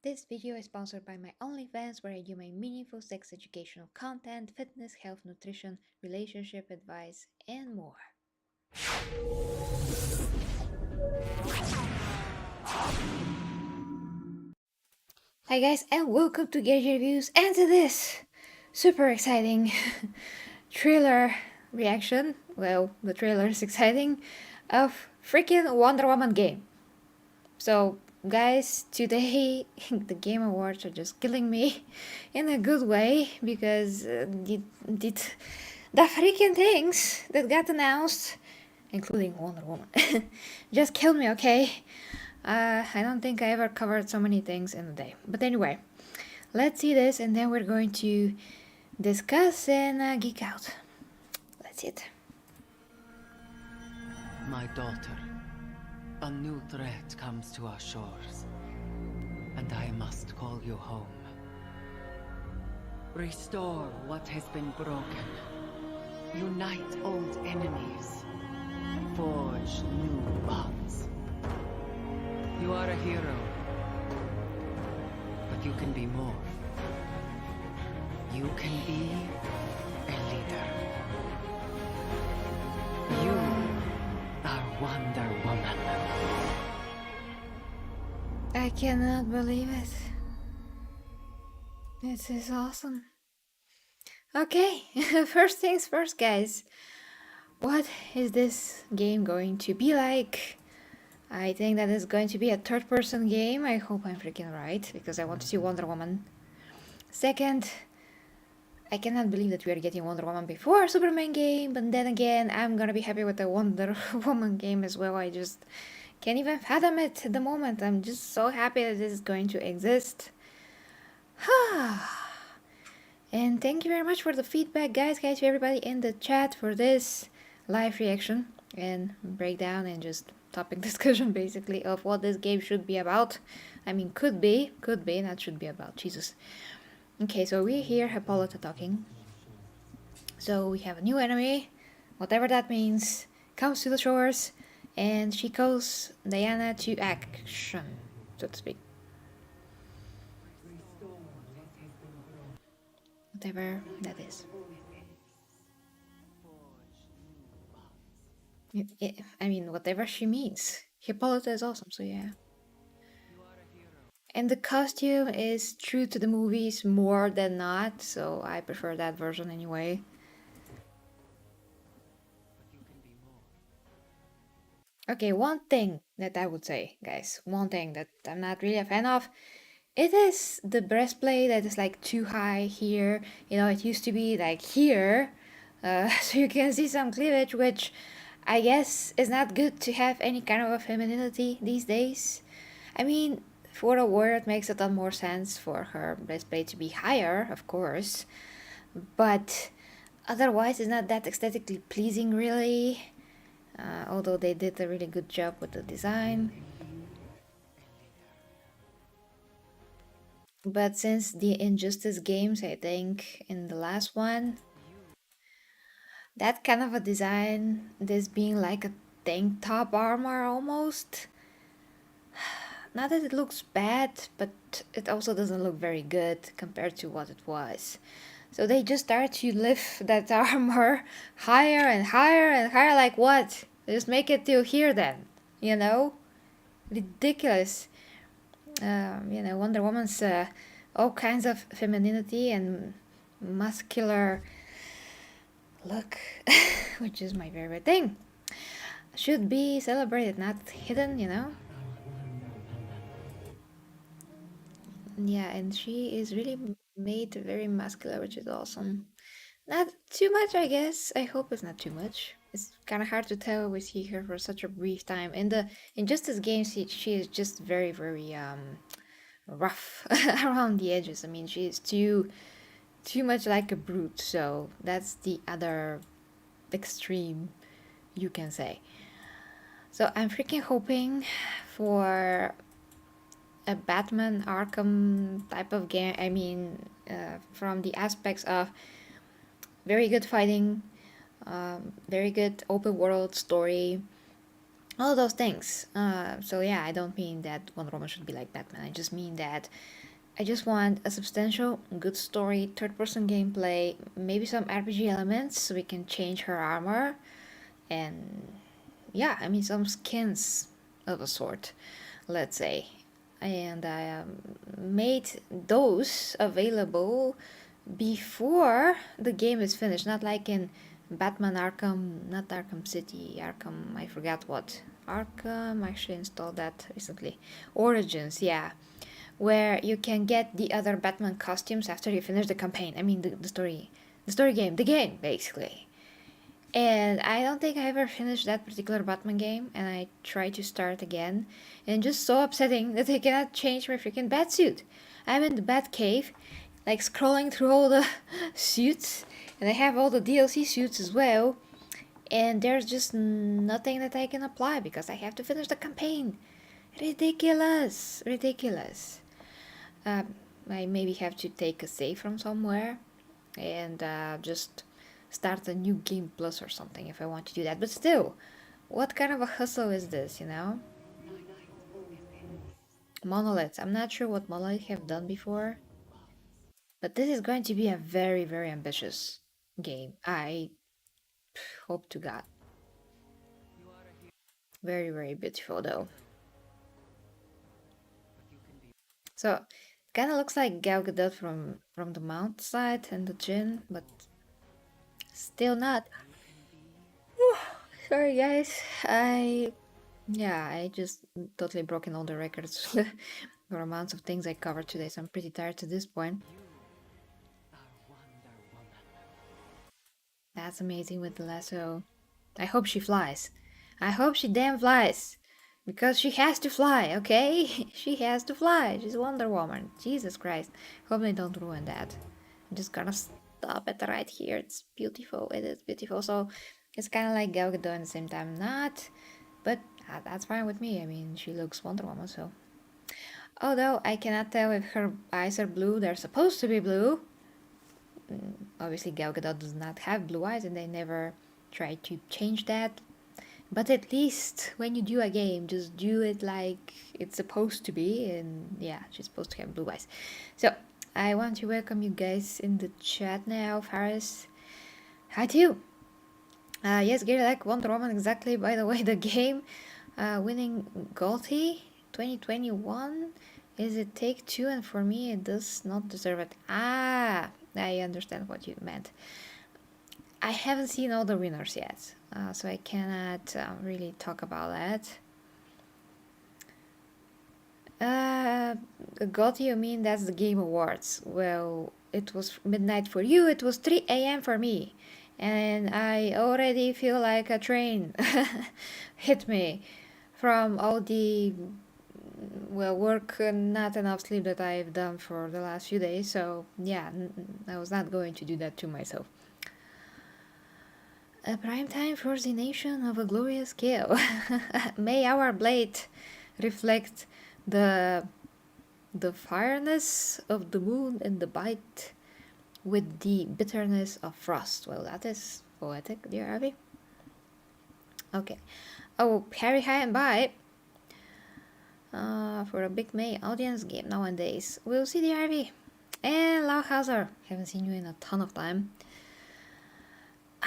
This video is sponsored by my OnlyFans, where I do my meaningful sex educational content, fitness, health, nutrition, relationship advice, and more. Hi guys, and welcome to Gadget Reviews and to this super exciting trailer reaction. Well, the trailer is exciting of freaking Wonder Woman game. So guys, today the Game Awards are just killing me in a good way because the freaking things that got announced, including Wonder Woman, just killed me, okay? I don't think I ever covered so many things in a day. But anyway, let's see this and then we're going to discuss and geek out. That's it. My daughter, a new threat comes to our shores, and I must call you home. Restore what has been broken. Unite old enemies. Forge new bonds. You are a hero, but you can be more. You can be a leader. You are Wonder Woman. I cannot believe it. This is awesome. Okay, first things first, guys. What is this game going to be like? I think that it's going to be a third-person game. I hope I'm freaking right, because I want to see Wonder Woman. Second, I cannot believe that we are getting Wonder Woman before Superman game, but then again, I'm gonna be happy with the Wonder Woman game as well. I just can't even fathom it at the moment. I'm just so happy that this is going to exist. And thank you very much for the feedback, guys, to everybody in the chat for this live reaction and breakdown and just topic discussion basically of what this game should be about. I mean, could be, not should be about. Jesus. Okay, so we hear Hippolyta talking. So we have a new enemy, whatever that means, comes to the shores, and she calls Diana to action, so to speak. Whatever that is. I mean, whatever she means. Hippolyta is awesome, so yeah. And the costume is true to the movies more than not, so I prefer that version anyway. Okay, one thing that I would say, guys, one thing that I'm not really a fan of, it is the breastplate that is like too high here. You know, it used to be like here, so you can see some cleavage, which I guess is not good to have any kind of femininity these days. I mean, for a warrior it makes a ton more sense for her breastplate to be higher, of course, but otherwise it's not that aesthetically pleasing really, although they did a really good job with the design. But since the Injustice games, I think in the last one, that kind of a design, this being like a tank top armor almost, not that it looks bad, but it also doesn't look very good compared to what it was. So they just start to lift that armor higher and higher and higher, like what? Just make it to here then, you know? Ridiculous. You know, Wonder Woman's all kinds of femininity and muscular look, which is my favorite thing, should be celebrated, not hidden, you know? Yeah, and she is really made very muscular, which is awesome. Not too much, I guess. I hope it's not too much. It's kind of hard to tell. We see her for such a brief time. In the Injustice games, she is just very, very rough around the edges. I mean, she is too much like a brute. So that's the other extreme, you can say. So I'm freaking hoping for a Batman Arkham type of game. I mean, from the aspects of very good fighting, very good open world story, all those things. So yeah, I don't mean that Wonder Woman should be like Batman. I just mean that I just want a substantial, good story, third-person gameplay, maybe some RPG elements so we can change her armor, and yeah, I mean some skins of a sort, let's say. And I made those available before the game is finished, not like in Batman Arkham, not Arkham City, Arkham, I forgot what. Arkham, I actually installed that recently. Origins, yeah, where you can get the other Batman costumes after you finish the campaign. I mean, the story game, the game, basically. And I don't think I ever finished that particular Batman game, and I tried to start again, and just so upsetting that I cannot change my freaking Batsuit. I'm in the Batcave, like scrolling through all the suits, and I have all the DLC suits as well, and there's just nothing that I can apply because I have to finish the campaign. Ridiculous, ridiculous. I maybe have to take a save from somewhere and just start a new game plus or something if I want to do that. But still, what kind of a hustle is this, you know? Monolith. I'm not sure what Monolith have done before, but this is going to be a very, very ambitious game. I hope to God. Very, very beautiful though. So, kind of looks like Gal Gadot from the Mount side and the Jin, but still not. Sorry guys, I just totally broken all the records for amounts of things I covered today, so I'm pretty tired to this point. That's amazing with the lasso. I hope she flies. I hope she damn flies. Because she has to fly, okay? She has to fly. She's Wonder Woman. Jesus Christ. Hope they don't ruin that. I'm just gonna stop it right here. It's beautiful. It is beautiful. So it's kind of like Gal Gadot at the same time. Not, but that's fine with me. I mean, she looks Wonder Woman, so. Although I cannot tell if her eyes are blue. They're supposed to be blue. Obviously, Gal Gadot does not have blue eyes, and they never try to change that. But at least when you do a game, just do it like it's supposed to be. And yeah, she's supposed to have blue eyes. So I want to welcome you guys in the chat now. Faris, hi to you. Yes, Gary, like Wonder Woman, exactly. By the way, the game winning Goldie 2021 is it Take Two, and for me, it does not deserve it. Ah, I understand what you meant. I haven't seen all the winners yet, so I cannot really talk about that. Got you mean that's the Game Awards. Well, it was midnight for you, it was 3 a.m. for me. And I already feel like a train hit me from all the well work and not enough sleep that I've done for the last few days. So yeah, I was not going to do that to myself. A prime time for the nation of a glorious gale. May our blade reflect the fireness of the moon and the bite with the bitterness of frost. Well, that is poetic, dear Abby. Okay. Oh, Harry, hi and bye. For a big May audience game nowadays. We'll see, dear Abby. And Lauhauser. Haven't seen you in a ton of time.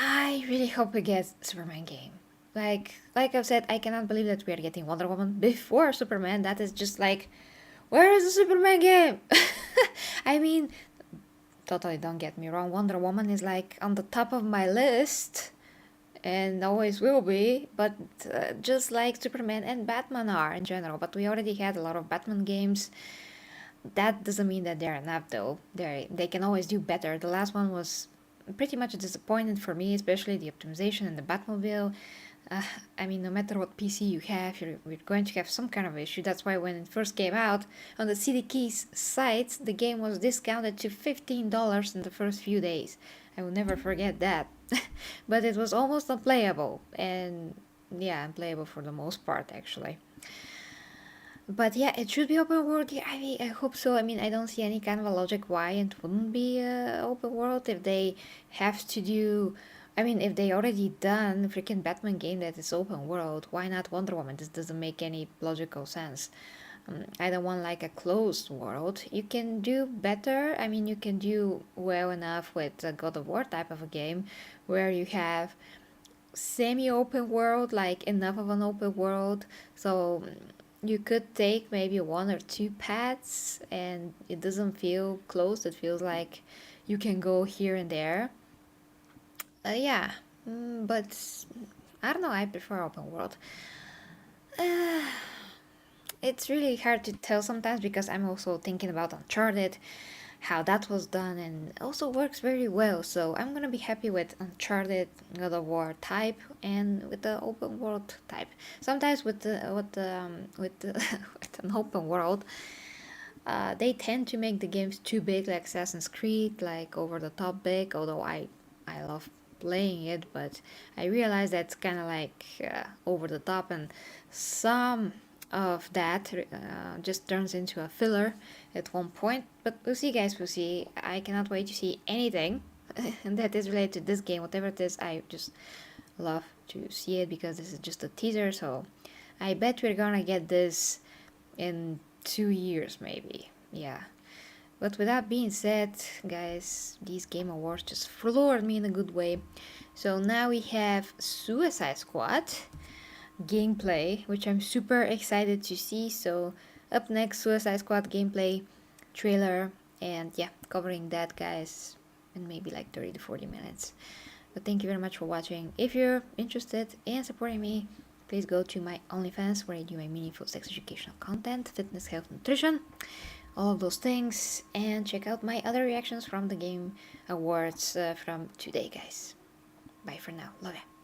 I really hope we get Superman game. Like I've said, I cannot believe that we are getting Wonder Woman before Superman. That is just like, where is the Superman game? I mean, totally don't get me wrong. Wonder Woman is like on the top of my list, and always will be. But just like Superman and Batman are in general. But we already had a lot of Batman games. That doesn't mean that they're enough, though. They can always do better. The last one was pretty much a disappointment for me, especially the optimization and the Batmobile. I mean, no matter what PC you have, you're going to have some kind of issue. That's why when it first came out on the CD Keys site, the game was discounted to $15 in the first few days. I will never forget that. But it was almost unplayable, and yeah, unplayable for the most part, actually. But yeah, it should be open world. Yeah, I hope so. I mean, I don't see any kind of a logic why it wouldn't be open world if they have to do I mean, if they already done a freaking Batman game that is open world, why not Wonder Woman? This doesn't make any logical sense. I don't want like a closed world. You can do better. I mean, you can do well enough with a God of War type of a game where you have semi-open world, like enough of an open world, so you could take maybe one or two paths and it doesn't feel closed. It feels like you can go here and there. Yeah, but I don't know, I prefer open world. It's really hard to tell sometimes because I'm also thinking about Uncharted, how that was done, and also works very well. So I'm gonna be happy with Uncharted, God of War type, and with the open world type. Sometimes with with an open world, they tend to make the games too big, like Assassin's Creed, like over the top big. Although I love playing it, but I realize that's kind of like over the top, and some of that just turns into a filler at one point. But we'll see, guys. We'll see. I cannot wait to see anything that is related to this game, whatever it is. I just love to see it because this is just a teaser. So I bet we're gonna get this in 2 years, maybe. Yeah. But with that being said, guys, these Game Awards just floored me in a good way. So now we have Suicide Squad gameplay, which I'm super excited to see. So up next, Suicide Squad gameplay trailer, and yeah, covering that, guys, in maybe like 30 to 40 minutes. But thank you very much for watching. If you're interested in supporting me, please go to my OnlyFans where I do my meaningful sex educational content, fitness, health, nutrition, all of those things, and check out my other reactions from the Game Awards from today, guys. Bye for now. Love ya.